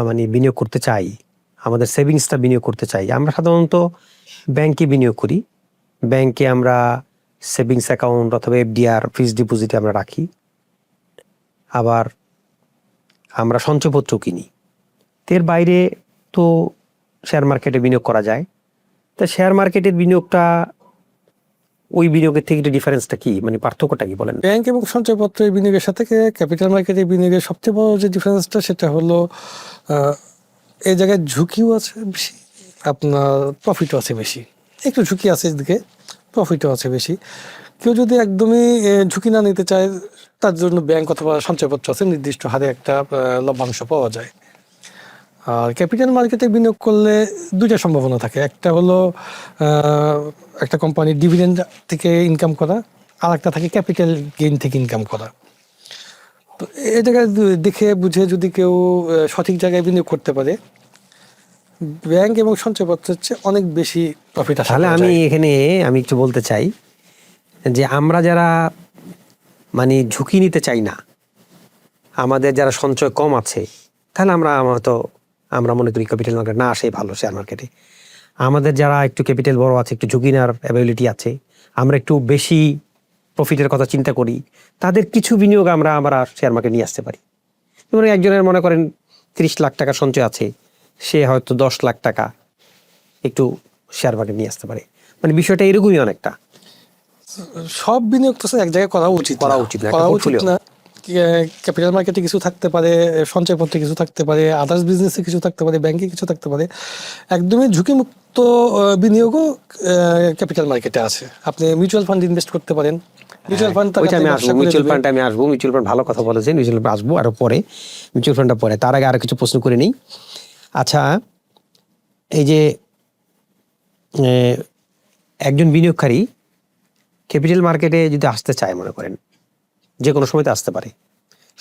মানে বিনিয়োগ করতে চাই, আমাদের সেভিংসটা বিনিয়োগ করতে চাই, আমরা সাধারণত ব্যাংকে বিনিয়োগ করি। ব্যাংকে আমরা সেভিংস অ্যাকাউন্ট অথবা এফডিআর, ফিক্সড ডিপোজিটে আমরা রাখি। আবার আমরা সঞ্চয়পত্র কিনি। এর বাইরে তো শেয়ার মার্কেটে বিনিয়োগ করা যায়। তা শেয়ার মার্কেটের বিনিয়োগটা ওই বিনিয়োগের থেকে ডিফারেন্সটা কি, মানে পার্থক্যটা কি বলেন? ব্যাংক এবং সঞ্চয়পত্রের বিনিয়োগের সাথে ক্যাপিটাল মার্কেটের বিনিয়োগের সবচেয়ে বড় যে ডিফারেন্সটা সেটা হলো এই জায়গায় ঝুঁকিও আছে বেশি, আপনার প্রফিটও আছে বেশি। একটু ঝুঁকি আছে এদিকে, প্রফিটও আছে বেশি। কেউ যদি একদমই ঝুঁকি না নিতে চায়, তার জন্য ব্যাংক অথবা সঞ্চয়পত্র আছে, নির্দিষ্ট হারে একটা লভ্যাংশ পাওয়া যায়। আর ক্যাপিটাল মার্কেটে বিনিয়োগ করলে দুইটা সম্ভাবনা থাকে। একটা হলো একটা কোম্পানির ডিভিডেন্ড থেকে ইনকাম করা, আর একটা থাকে ক্যাপিটাল গেইন থেকে ইনকাম করা। তো এই জায়গায় দেখে বুঝে যদি কেউ সঠিক জায়গায় বিনিয়োগ করতে পারে, ব্যাংক এবং সঞ্চয়পত্রের চেয়ে অনেক বেশি প্রফিট আসে। তাহলে আমি একটু বলতে চাই যে আমরা যারা মানে ঝুঁকি নিতে চাই না, আমাদের যারা সঞ্চয় কম আছে, তাহলে আমরা মনে করি ক্যাপিটাল মার্কেট না আসাই ভালো শেয়ার মার্কেটে। আমাদের যারা একটু ক্যাপিটাল বড় আছে, একটু ঝুঁকি নেওয়ার অ্যাবিলিটি আছে, আমরা একটু বেশি প্রফিটের কথা চিন্তা করি, তাদের কিছু বিনিয়োগ আমরা শেয়ার মার্কেট নিয়ে আসতে পারি। যেমন একজনের মনে করেন 30 লাখ টাকা সঞ্চয় আছে, সে হয়তো 10 লাখ টাকা একটু শেয়ার মার্কেট নিয়ে আসতে পারে। মানে বিষয়টা এরকমই অনেকটা। সব বিনিয়োগ তো এক জায়গায় করা উচিত না। ক্যাপিটাল মার্কেটে কিছু থাকতে পারে, সঞ্চয়পত্রে কিছু থাকতে পারে, আদার্স বিজনেসে কিছু থাকতে পারে, ব্যাংকে কিছু থাকতে পারে। একদমই ঝুঁকিমুক্ত বিনিয়োগও ক্যাপিটাল মার্কেটে আছে। আপনি মিউচুয়াল ফান্ড ইনভেস্ট করতে পারেন। মিউচুয়াল ফান্ড মিউচুয়াল ফান্ড ভালো কথা বলেছেন। মিউচুয়াল ফান্ড আসবো আরো পরে, মিউচুয়াল ফান্ডটা পরে। তার আগে আরো কিছু প্রশ্ন করে নিই। আচ্ছা, এই যে একজন বিনিয়োগকারী ক্যাপিটাল মার্কেটে যদি আসতে চায়, মনে করেন যে কোনো সময় তো আসতে পারে,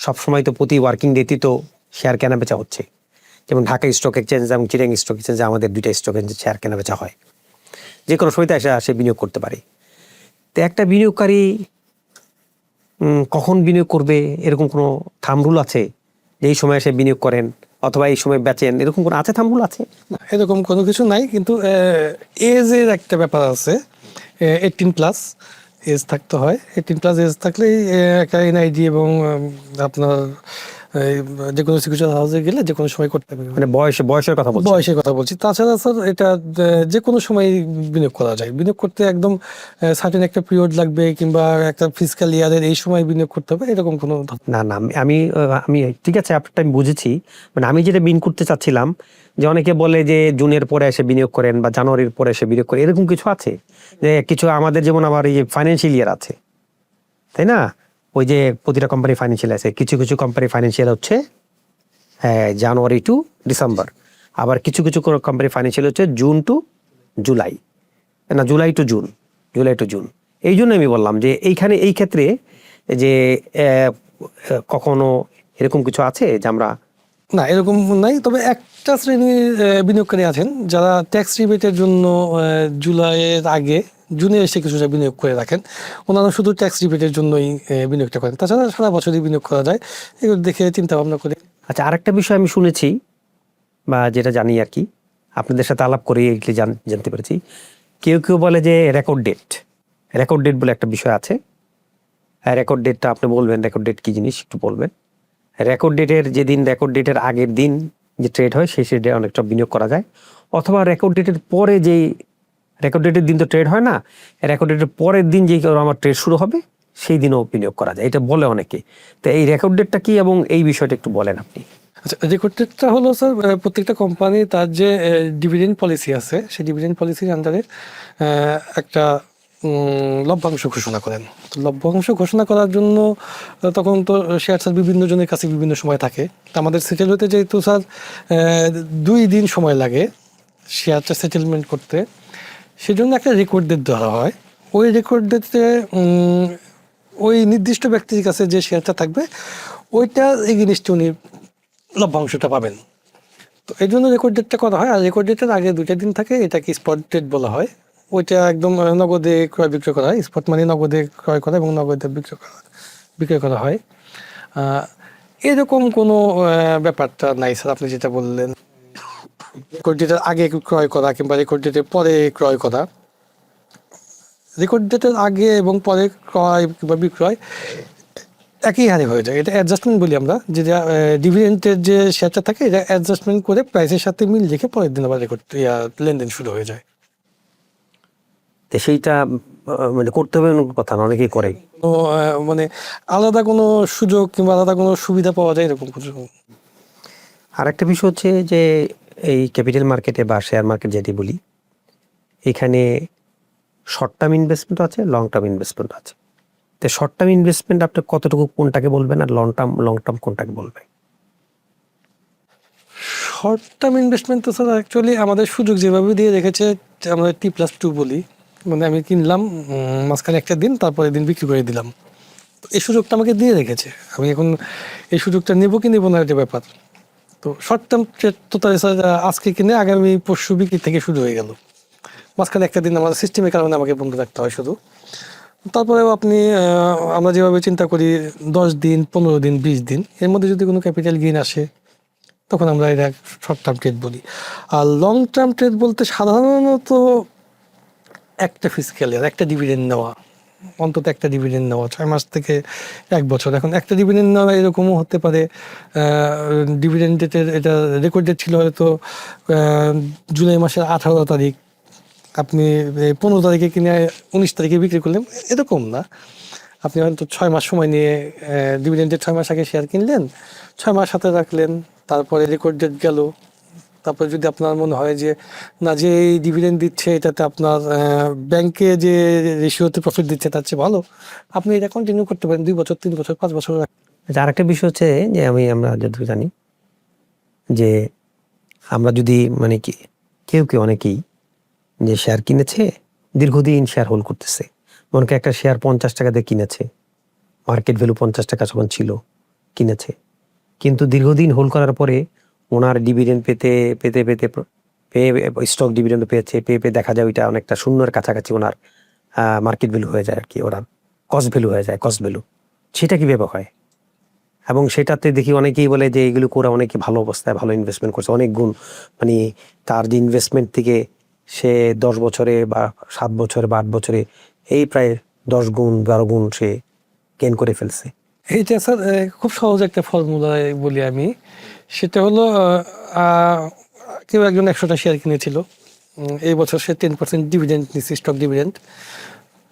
সবসময় তো প্রতি ওয়ার্কিং ডেতেই তো শেয়ার কেনা বেচা হচ্ছে। যেমন ঢাকা স্টক এক্সচেঞ্জ এবং চিটাং স্টক এক্সচেঞ্জে আমাদের দুইটা স্টক এক্সচেঞ্জে শেয়ার কেনা বেচা হয়, যে কোনো সময়তে সে বিনিয়োগ করতে পারে। তো একটা বিনিয়োগকারী কখন বিনিয়োগ করবে এরকম কোনো থাম রুল আছে যে এই সময় সে বিনিয়োগ করেন অথবা এই সময় বেচেন, এরকম কোনো আছে থাম রুল আছে? এরকম কোনো কিছু নাই, কিন্তু এজের একটা ব্যাপার আছে। 18+ এজ থাকতে হয়। 18+ এজ থাকলেই একটা এনআইডি এবং আপনার যে কোনো সিকিউরিটি হাউসে গেলে যে কোনো সময় করতে পারবে। মানে বয়সের কথা বলছি। বয়সের কথা বলছি। তাছাড়া স্যার এটা যে কোনো সময় বিনিয়োগ করা যায়। বিনিয়োগ করতে একদম সার্টেন একটা পিরিয়ড লাগবে কিংবা একটা ফিসক্যাল ইয়ারের এই সময় বিনিয়োগ করতে হবে, এরকম কোনো না না, আমি ঠিক আছে, আপনারটা আমি বুঝেছি। মানে আমি যেটা বিন করতে চাচ্ছিলাম যে অনেকে বলে যে জুনের পরে এসে বিনিয়োগ করেন বা জানুয়ারির পরে এসে বিনিয়োগ করেন, এরকম কিছু আছে যে কিছু আমাদের যেমন আবার এই ফাইন্যান্সিয়াল ইয়ার আছে, তাই না? ওই যে প্রতিটা কোম্পানি ফাইন্যান্সিয়াল আছে, কিছু কিছু কোম্পানি ফাইন্যান্সিয়াল হচ্ছে জানুয়ারি টু ডিসেম্বর, আবার কিছু কিছু কোম্পানি ফাইন্যান্সিয়াল হচ্ছে জুন টু জুলাই, না জুলাই টু জুন। এই জন্য আমি বললাম যে এইখানে এই ক্ষেত্রে যে কখনো এরকম কিছু আছে যে আমরা না, এরকম নাই। তবে একটা শ্রেণীর বিনিয়োগকারী আছেন যারা ট্যাক্স রিবেটের জন্য জুলাইয়ের আগে জুনে এসে কিছুটা বিনিয়োগ করে রাখেন। ওনারা শুধু ট্যাক্স রিবেটের জন্যই বিনিয়োগটা করেন, তাছাড়া সারা বছরই বিনিয়োগ করা যায়। এগুলো দেখে চিন্তা ভাবনা করে। আচ্ছা, আরেকটা বিষয় আমি শুনেছি বা যেটা জানি আর কি, আপনাদের সাথে আলাপ করে এগুলি জানতে পেরেছি, কেউ কেউ বলে যে রেকর্ড ডেট বলে একটা বিষয় আছে। রেকর্ড ডেটটা আপনি বলবেন, রেকর্ড ডেট কি জিনিস একটু বলবেন? রেকর্ড ডেটের আগের দিন যে ট্রেড হয় সেই ট্রেডে অনেকটা বিনিয়োগ করা যায়, অথবা রেকর্ড ডেটের পরে যেই রেকর্ড ডেটের দিন তো ট্রেড হয় না, রেকর্ড ডেটের পরের দিন যেই আমার ট্রেড শুরু হবে সেই দিনও বিনিয়োগ করা যায়, এটা বলে অনেকে। তো এই রেকর্ড ডেটটা কি এবং এই বিষয়টা একটু বলেন আপনি। আচ্ছা, রেকর্ড ডেটটা হলো স্যার প্রত্যেকটা কোম্পানি তার যে ডিভিডেন্ড পলিসি আছে সেই ডিভিডেন্ড পলিসির আন্ডারে একটা লভ্যাংশ ঘোষণা করেন। তো লভ্যাংশ ঘোষণা করার জন্য তখন তো শেয়ার স্যার বিভিন্ন জনের কাছে বিভিন্ন সময় থাকে। তো আমাদের সেটেল হতে যেহেতু স্যার 2 দিন সময় লাগে শেয়ারটা সেটেলমেন্ট করতে, সেজন্য একটা রেকর্ড ডেট ধরা হয়। ওই রেকর্ড ডেটে ওই নির্দিষ্ট ব্যক্তির কাছে যে শেয়ারটা থাকবে ওইটা এগেইনস্টে উনি লভ্যাংশটা পাবেন। তো এই জন্য রেকর্ড ডেটটা করা হয়। আর রেকর্ড ডেটের আগে 2টা দিন থাকে, এটাকে স্পট ডেট বলা হয়। ওইটা একদম নগদে ক্রয় বিক্রয় করা হয়। স্পট মানে নগদে ক্রয় করা এবং নগদে বিক্রয় করা হয়। এরকম কোনো ব্যাপারটা নাই স্যার, আপনি যেটা বললেন রেকর্ড ডেটের আগে ক্রয় করা কিংবা রেকর্ড ডেটের পরে ক্রয় করা। রেকর্ড ডেটের আগে এবং পরে ক্রয় কিংবা বিক্রয় একই হারে হয়ে যায়। এটা অ্যাডজাস্টমেন্ট বলি আমরা, যেটা ডিভিডেন্টের যে শেয়ারটা থাকে এটা অ্যাডজাস্টমেন্ট করে প্রাইসের সাথে মিল রেখে পরের দিন আবার রেকর্ড লেনদেন শুরু হয়ে যায়। তো সেইটা মানে করতে হবে এমন কথা না, অনেকেই করে। কোনো মানে আলাদা কোনো সুযোগ কিংবা আলাদা কোনো সুবিধা পাওয়া যায় এরকম কিছু। আর একটা বিষয় হচ্ছে যে এই ক্যাপিটাল মার্কেটে বা শেয়ার মার্কেট যেটি বলি, এখানে শর্ট টার্ম ইনভেস্টমেন্ট আছে, লং টার্ম ইনভেস্টমেন্ট আছে। তো শর্ট টার্ম ইনভেস্টমেন্ট আপনি কতটুকু কোনটাকে বলবেন, আর লং টার্ম কোনটাকে বলবেন? শর্ট টার্ম ইনভেস্টমেন্ট তো স্যার অ্যাকচুয়ালি আমাদের সুযোগ যেভাবে দিয়ে রেখেছে আমরা T+2 বলি, মানে আমি কিনলাম মাঝখানে একটা দিন, তারপরে দিন বিক্রি করে দিলাম। তো এই সুযোগটা আমাকে দিয়ে রেখেছে, আমি এখন এই সুযোগটা নেবো কি নেবো না এটা ব্যাপার। তো শর্ট টার্ম ট্রেড তো তাই স্যার আজকে কিনে আগামী পরশু বিক্রি থেকে শুরু হয়ে গেল। মাঝখানে একটা দিন আমাদের সিস্টেমের কারণে আমাকে বন্ধ রাখতে হয় শুধু। তারপরেও আপনি আমরা যেভাবে চিন্তা করি 10 দিন, 15 দিন, 20 দিন এর মধ্যে যদি কোনো ক্যাপিটাল গেইন আসে তখন আমরা এটা শর্ট টার্ম ট্রেড বলি। আর লং টার্ম ট্রেড বলতে সাধারণত একটা ফিসক্যাল ইয়ার, একটা ডিভিডেন্ড নেওয়া, অন্তত একটা ডিভিডেন্ড নেওয়া 6 মাস থেকে 1 বছর। এখন একটা ডিভিডেন্ড নেওয়া এরকমও হতে পারে ডিভিডেন্ড ডেটের এটা রেকর্ড ডেট ছিল হয়তো জুলাই মাসের 18 তারিখ, আপনি 15 তারিখে কিনে 19 তারিখে বিক্রি করলেন, এরকম না। আপনি হয়তো 6 মাস সময় নিয়ে ডিভিডেন্ডের 6 মাস আগে শেয়ার কিনলেন, 6 মাস হাতে রাখলেন, তারপরে রেকর্ড ডেট গেল। তারপরে যদি আপনার মনে হয় যে না, যে ডিভিডেন্ড দিচ্ছে এটাতে আপনার ব্যাংকে যে রেশিওতে প্রফিট দিচ্ছে তার চেয়ে ভালো, আপনি এটা কন্টিনিউ করতে পারেন 2 বছর, 3 বছর, 5 বছর। আচ্ছা, আরেকটা বিষয় হচ্ছে যে আমরা যতটুকু জানি যে আমরা যদি মানে কি কেউ অনেকেই যে শেয়ার কিনেছে দীর্ঘদিন শেয়ার হোল্ড করতেছে, মনে করেন একটা শেয়ার 50 টাকা দিয়ে কিনেছে, মার্কেট ভ্যালু 50 টাকা যখন ছিল, কিনেছে, কিন্তু দীর্ঘদিন হোল্ড করার পরে ওনার ডিভিডেন্ড পেতে পেতে পেতে পেয়ে স্টক ডিভিডেন্ড পেয়েছে, পেয়ে পেয়ে দেখা যায় ওইটা অনেকটা শূন্যের কাছাকাছি ওনার মার্কেট ভ্যালু হয়ে যায় আর কি, ওনার কস্ট ভ্যালু হয়ে যায়, কস্ট ভ্যালু। সেটা কিভাবে হয়? এবং সেটাতে দেখি অনেকেই বলে যে এগুলো করে অনেকে ভালো অবস্থায় ভালো ইনভেস্টমেন্ট করছে, অনেক গুণ, মানে তার যে ইনভেস্টমেন্ট থেকে সে 10 বছরে বা 7 বছরে বা 8 বছরে এই প্রায় 10 গুণ 12 গুণ সে গেইন করে ফেলছে। এইটা স্যার খুব সহজ একটা ফর্মুলায় বলি আমি, সেটা হলো কেউ একজন 100টা শেয়ার কিনেছিল, এই বছর সে 10% ডিভিডেন্ড নিচ্ছে, স্টক ডিভিডেন্ড।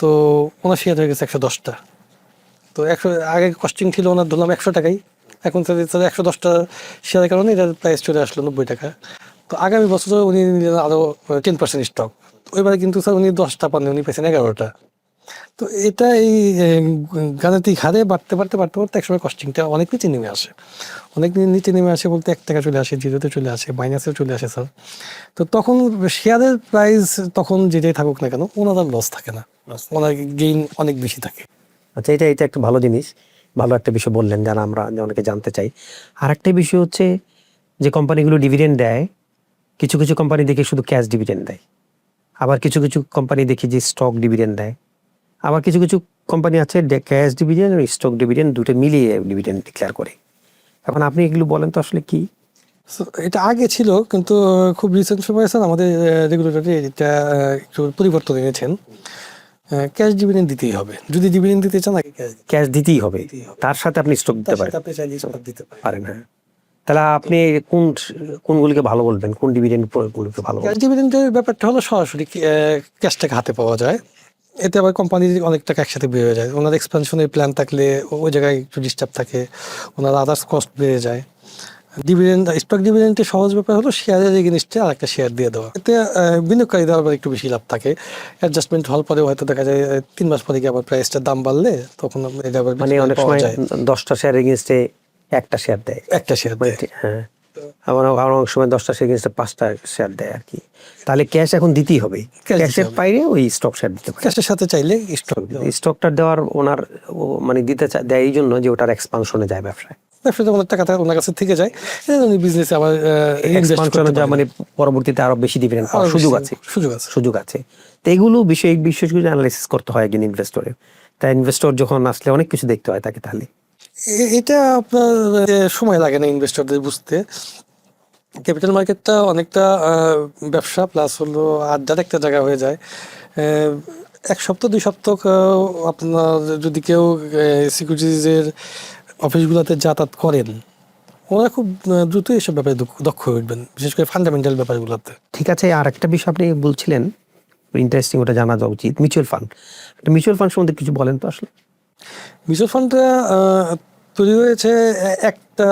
তো ওনার শেয়ার হয়ে গেছে 110টা। তো 100 আগে কস্টিং ছিল ওনার ধরলাম 100 টাকাই, এখন স্যার 110টা শেয়ারের কারণে এটার প্রাইস চলে আসলো 90 টাকা। তো আগামী বছর উনি নিলেন আরও 10% স্টক, ওইবারে কিন্তু স্যার উনি 10টা পাননি, উনি পেয়েছেন 11টা। তো এটা এই গাণিতিক হারে বাড়তে বাড়তে বাড়তে বাড়তে একসময় কস্টিংটা অনেক নিচে নেমে আসে, অনেক নিচে নেমে আসে বলতে 1 টাকা চলে আসে, জিরোতে চলে আসে, মাইনাসেও চলে আসে স্যার। তো তখন শেয়ারের প্রাইস তখন যেটাই থাকুক না কেন ওনার আর লস থাকে না, ওনার গেইন অনেক বেশি থাকে। আচ্ছা, এটা এটা একটা ভালো জিনিস, ভালো একটা বিষয় বললেন, যারা আমরা অনেকে জানতে চাই। আর একটা বিষয় হচ্ছে যে কোম্পানিগুলো ডিভিডেন্ড দেয়, কিছু কিছু কোম্পানি দেখি শুধু ক্যাশ ডিভিডেন্ড দেয়, আবার কিছু কিছু কোম্পানি দেখি যে স্টক ডিভিডেন্ড দেয়, আবার কিছু কিছু কোম্পানি আছে ক্যাশ ডিভিডেন্ড আর স্টক ডিভিডেন্ড দুটো মিলিয়ে ডিভিডেন্ড ডিক্লেয়ার করে। এখন আপনি এগুলো বলেন তো আসলে কি? So, এটা আগে ছিল, কিন্তু খুব রিসেন্ট সময় স্যার আমাদের রেগুলেটরি এটা একটু পরিবর্তন এনেছেন। ক্যাশ ডিভিডেন্ড দিতেই হবে, যদি ডিভিডেন্ড দিতে চান আগে ক্যাশ দিতেই হবে, তার সাথে আপনি স্টক দিতে পারেন। আপনি চাইলে stock দিতে পারেন। পারেন, হ্যাঁ। তাহলে আপনি কোনগুলিকে ভালো বলবেন, কোন ডিভিডেন্ড গুলোকে ভালো ক্যাশ বলবেন? ডিভিডেন্ডের ব্যাপারটা হলো সরাসরি ক্যাশটাকে হাতে পাওয়া যায়, এতে আবার কোম্পানির অনেক টাকা একসাথে বেড়ে যায়, ওনার এক্সপানশনের প্ল্যান থাকলে ওই জায়গায় একটু ডিস্টার্ব থাকে, ওনার আদার্স কস্ট বেড়ে যায়। ডিভিডেন্ড, স্টক ডিভিডেন্ডের সহজ ব্যাপার হলো শেয়ারের এগেইনস্টে আর একটা শেয়ার দিয়ে দেওয়া, এতে বিনিয়োগকারীদের আবার একটু বেশি লাভ থাকে। অ্যাডজাস্টমেন্ট হওয়ার পরে হয়তো দেখা যায় 3 মাস পরে গিয়ে আবার প্রাইসটার দাম বাড়লে তখন এটা আবার মানে অনেক পাওয়া সময় যায়। 10টা শেয়ার এগেইনস্টে একটা শেয়ার দেয়, একটা শেয়ার দেয়। হ্যাঁ। আবার আবার অনেক সময় 10টা শেয়ার এগেইনস্টে 5টা শেয়ার দেয় আর কি। তাহলে ক্যাশ এখন দিতেই হবে, দিতে ক্যাশের হবে। বাইরে ওই স্টক শেয়ার দিতে পারে। ক্যাশের সাথে চাইলে স্টক স্টকটা দেওয়ার ওনার মানে দিতে দেয় এই জন্য যে ওটার এক্সপানশনে যায়, ব্যবসায় ব্যবসাতে অনেক টাকা ওনার কাছে থেকে যায়, উনি বিজনেসে আবার এক্সপানশনে যায়, মানে পরবর্তীতে আরো বেশি ডিভিডেন্ড পাওয়ার সুযোগ আছে, সুযোগ আছে। তো এগুলো বিষয় বিষয়গুলো অ্যানালাইসিস করতে হয় একজন ইনভেস্টরের। তাই ইনভেস্টর যখন আসলে অনেক কিছু দেখতে হয় তাকে, তাহলে এটা আপনার সময় লাগে না ইনভেস্টরদের বুঝতে। ক্যাপিটাল মার্কেটটা অনেকটা ব্যবসা প্লাস হলো আড্ডার একটা জায়গা হয়ে যায়। 1 সপ্তাহ 2 সপ্তাহ আপনার যদি কেউ সিকিউরিটিজের অফিসগুলোতে যাতায়াত করেন, ওরা খুব দ্রুত এসব ব্যাপারে দক্ষ হয়ে উঠবেন, বিশেষ করে ফান্ডামেন্টাল ব্যাপারগুলোতে। ঠিক আছে। আর একটা বিষয় আপনি বলছিলেন ইন্টারেস্টিং, ওটা জানা যাওয়া উচিত, মিউচুয়াল ফান্ড। মিউচুয়াল ফান্ড সম্বন্ধে কিছু বলেন তো আসলে। মিউচুয়াল ফান্ডটা তৈরি হয়েছে একটা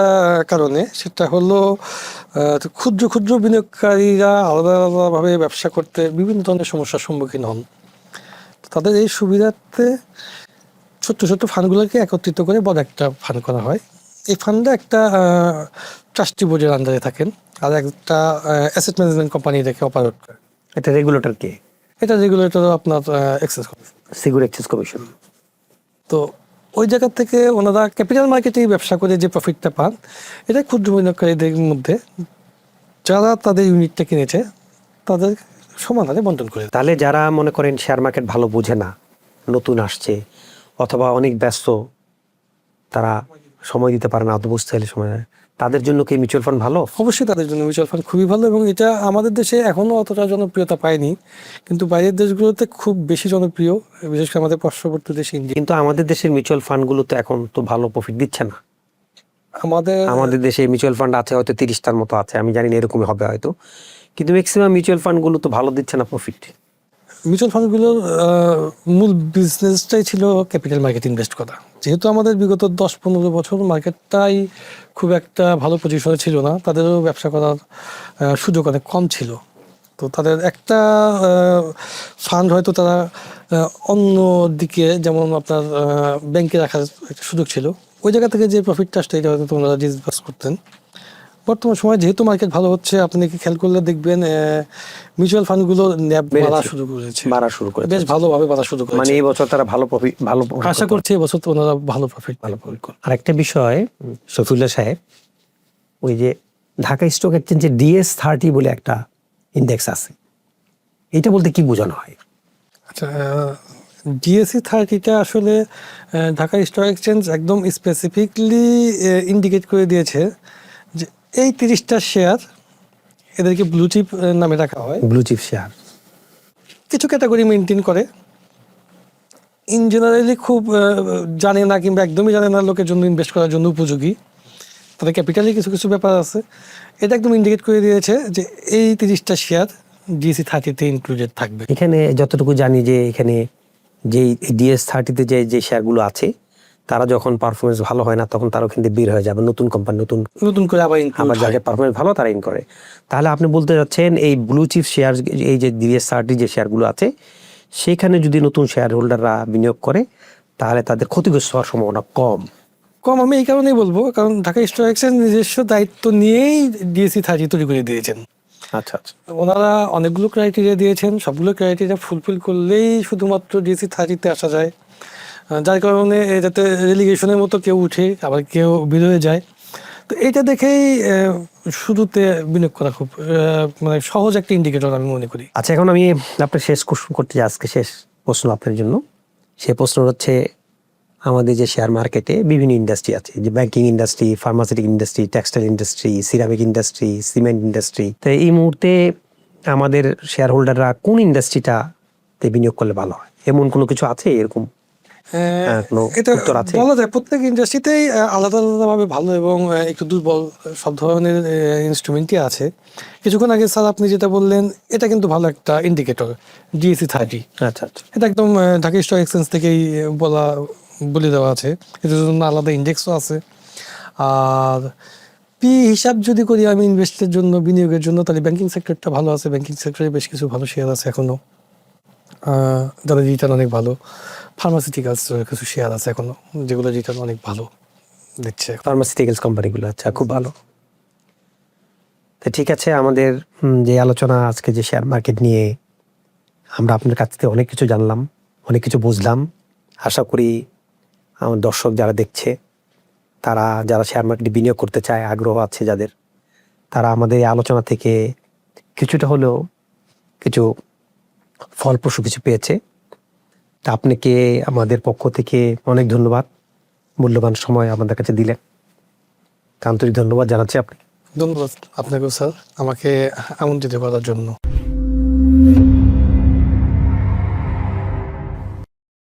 কারণে, সেটা হলো ক্ষুদ্র ক্ষুদ্র বিনিয়োগকারীরা আলাদা আলাদাভাবে ব্যবসা করতে বিভিন্ন ধরনের সমস্যার সম্মুখীন হন। তাদের এই সুবিধার্থে ছোট্ট ছোট্ট ফান্ডগুলোকে একত্রিত করে বড় একটা ফান্ড করা হয়। এই ফান্ডে একটা ট্রাস্টি বোর্ডের আন্ডারে থাকেন, আর একটা অ্যাসেট ম্যানেজমেন্ট কোম্পানি এটাকে অপারেট করে। এটা রেগুলেটর কে? এটা রেগুলেটর আপনার সিকিউরিটি এক্সচেঞ্জ কমিশন। তো ওই জায়গা থেকে ওনারা ক্যাপিটাল মার্কেটে ব্যবসা করে যে প্রফিটটা পান, এটা ক্ষুদ্র বিনিয়োগকারীদের মধ্যে যারা তাদের ইউনিটটা কিনেছে তাদের সমান হারে বন্টন করে। তাহলে যারা মনে করেন শেয়ার মার্কেট ভালো বোঝে না, নতুন আসছে অথবা অনেক ব্যস্ত, তারা সময় দিতে পারে না, অত বুঝতে হলে সময়, তাদের জন্য কি মিউচুয়াল ফান্ড ভালো? অবশ্যই তাদের জন্য মিউচুয়াল ফান্ড খুবই ভালো, এবং এটা আমাদের দেশে এখনো অতটা জনপ্রিয়তা পায়নি, কিন্তু বাইরের দেশগুলোতে খুব বেশি জনপ্রিয়, বিশেষ করে আমাদের পার্শ্ববর্তী দেশ ইন্ডিয়া। কিন্তু আমাদের দেশের মিউচুয়াল ফান্ডগুলো তো এখন তো ভালো প্রফিট দিচ্ছে না। আমাদের দেশে মিউচুয়াল ফান্ড আছে হয়তো 30টার মতো আছে, আমি জানি না, এরকমই হবে হয়তো, কিন্তু ম্যাক্সিমাম মিউচুয়াল ফান্ডগুলো তো ভালো দিচ্ছে না প্রফিট। মিউচুয়াল ফান্ডগুলোর মূল বিজনেসটাই ছিল ক্যাপিটাল মার্কেট ইনভেস্ট করা। যেহেতু আমাদের বিগত 10-15 বছর মার্কেটটাই খুব একটা ভালো পজিশনে ছিল না, তাদেরও ব্যবসা করার সুযোগ অনেক কম ছিল। তো তাদের একটা ফান্ড হয়তো তারা অন্য দিকে, যেমন আপনার ব্যাংকে রাখার একটা সুযোগ ছিল, ওই জায়গা থেকে যে প্রফিটটা আসতো এটা হয়তো ওনারা ডিসবার্স করতেন। বর্তমান সময়ে যেহেতু মার্কেট ভালো হচ্ছে, আপনি কি খেয়াল করলে দেখবেন মিউচুয়াল ফান্ডগুলো ন্যাব বাড়া শুরু করেছে, বাড়া শুরু করে বেশ ভালোভাবে বাড়া শুরু মানে করেছে। এই বছর তারা ভালো প্রফিট আশা করছি এবছর তো ওনারা ভালো প্রফিট করবে। আরেকটা বিষয় শফিউল্লাহ সাহেব, ওই যে ঢাকা স্টক এক্সচেঞ্জের DS30 বলে একটা ইন্ডেক্স আছে, এটা বলতে কি বোঝানো হয়? আচ্ছা, DSE30টা আসলে ঢাকা স্টক এক্সচেঞ্জ একদম স্পেসিফিকলি ইন্ডিকেট করে দিয়েছে যে এই 30টা শেয়ার এদেরকে ব্লু চিপ নামে রাখা হয়। ব্লু চিপ শেয়ার কিছু ক্যাটাগরি মেনটেন করে, ইন জেনারেলি খুব জানে না কিংবা একদমই জানে না লোকের জন্য ইনভেস্ট করার জন্য উপযোগী, তাদের ক্যাপিটালি কিছু কিছু ব্যাপার আছে। এটা একদম ইন্ডিকেট করে দিয়েছে যে এই 30টা শেয়ার DSE30তে ইনক্লুডেড থাকবে। এখানে যতটুকু জানি যে এখানে যে DS30তে যে যে শেয়ারগুলো আছে, তারা যখন পারফরমেন্স ভালো হয় না তখন তারা কিন্তু বের হয়ে যাবে, নতুন কোম্পানি নতুন করে আবার আবার যাকে পারফরমেন্স ভালো তারা ইন করে। তাহলে আপনি বলতে যাচ্ছেন এই ব্লু চিপ শেয়ার, এই যে DS30 যে শেয়ারগুলো আছে, সেখানে যদি নতুন শেয়ার হোল্ডাররা বিনিয়োগ করে তাহলে তাদের ক্ষতিগ্রস্ত হওয়ার সম্ভাবনা কম। আমি এই কারণেই বলবো, কারণ ঢাকা স্টক এক্সচেঞ্জ নিজস্ব দায়িত্ব নিয়েই DSE30 তৈরি করে দিয়েছেন। আচ্ছা আচ্ছা, ওনারা অনেকগুলো ক্রাইটেরিয়া দিয়েছেন, সবগুলো ক্রাইটেরিয়া ফুলফিল করলেই শুধুমাত্র DSE30তে আসা যায়। যার কারণে যাতে রেলিগেশনের মতো কেউ উঠে আবার কেউ বেরোয় যায়, তো এটা দেখেই শুরুতে বিনিয়োগ করা খুব মানে সহজ একটা ইন্ডিকেটর আমি মনে করি। আচ্ছা এখন আমি আপনার শেষ কোশ্চেন করতে চাই, আজকে শেষ প্রশ্ন আপনার জন্য। সে প্রশ্ন হচ্ছে, আমাদের যে শেয়ার মার্কেটে বিভিন্ন ইন্ডাস্ট্রি আছে, যে banking industry, pharmaceutic industry, textile industry, ceramic industry, cement industry, তো এই মুহূর্তে আমাদের শেয়ার হোল্ডাররা কোন ইন্ডাস্ট্রিটাতে বিনিয়োগ করলে ভালো হয়, এমন কোনো কিছু আছে? এরকম কোনো এটা উত্তর আছে? বলা যায় প্রত্যেক ইন্ডাস্ট্রিতেই আলাদা আলাদাভাবে ভালো এবং একটু দুর্বল সব ধরনের ইনস্ট্রুমেন্টই আছে। কিছুক্ষণ আগে স্যার আপনি যেটা বললেন এটা কিন্তু ভালো একটা ইন্ডিকেটর, DSE30। আচ্ছা আচ্ছা, এটা একদম ঢাকা স্টক এক্সচেঞ্জ থেকেই বলে দেওয়া আছে, এটার জন্য আলাদা ইন্ডেক্সও আছে। আর পি হিসাব যদি করি আমি ইনভেস্টের জন্য, বিনিয়োগের জন্য, তাহলে ব্যাংকিং সেক্টরটা ভালো আছে। ব্যাংকিং সেক্টরে বেশ কিছু ভালো শেয়ার আছে এখনো, যাদের রিটার্ন অনেক ভালো। ফার্মাসিউটিক্যালস কিছু শেয়ার আছে এখনো যেগুলো রিটার্ন অনেক ভালো দিচ্ছে। ফার্মাসিউটিক্যালস কোম্পানিগুলো, আচ্ছা খুব ভালো। তো ঠিক আছে, আমাদের যে আলোচনা আজকে যে শেয়ার মার্কেট নিয়ে, আমরা আপনার কাছ থেকে অনেক কিছু জানলাম, অনেক কিছু বুঝলাম। আশা করি আমার দর্শক যারা দেখছে, তারা যারা শেয়ার মার্কেটে বিনিয়োগ করতে চায়, আগ্রহ আছে যাদের, তারা আমাদের এই আলোচনা থেকে কিছুটা হলেও কিছু ফলপ্রসূ কিছু পেয়েছে। তা আপনাকে আমাদের পক্ষ থেকে অনেক ধন্যবাদ, মূল্যবান সময় আমাদের কাছে দিলেন, আন্তরিক ধন্যবাদ জানাচ্ছি আপনি। ধন্যবাদ আপনাকেও স্যার আমাকে আমন্ত্রিত করার জন্য।